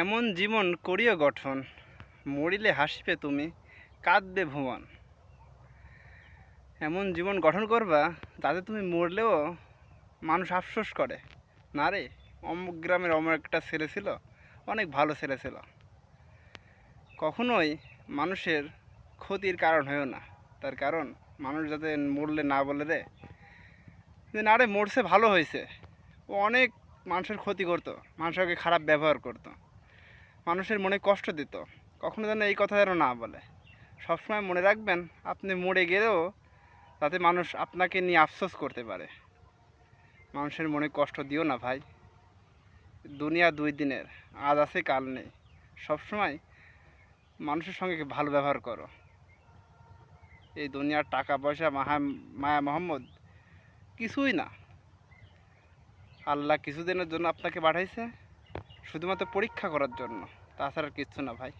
এমন জীবন করিও গঠন, মরিলে হাসিবে তুমি, কাঁদবে ভুবন। এমন জীবন গঠন করবা যাতে তুমি মরলেও মানুষ আফসোস করে, না রে অমুক গ্রামের অমুক একটা ছেলে ছিল, অনেক ভালো ছেলে ছিল। কখনোই মানুষের ক্ষতির কারণ হয়েও না। তার কারণ মানুষ যাতে মরলে না বলে রে যে না রে মরছে ভালো হয়েছে। ও অনেক মানুষের ক্ষতি করতো, মানুষকে খারাপ ব্যবহার করতো, মানুষের মনে কষ্ট দিত। কখনো যেন এই কথা যেন না বলে। সবসময় মনে রাখবেন, আপনি মরে গেলেও যাতে মানুষ আপনাকে নিয়ে আফসোস করতে পারে। মানুষের মনে কষ্ট দিও না ভাই। দুনিয়া দুই দিনের, আজ আছে কাল নেই। সবসময় মানুষের সঙ্গে ভালো ব্যবহার করো। এই দুনিয়ার টাকা পয়সা মায়া মোহাম্মদ কিছুই না। আল্লাহ কিছুদিনের জন্য আপনাকে পাঠাইছে, শুধুমাত্র পরীক্ষা করার জন্য, তাছাড়া কিচ্ছু না ভাই।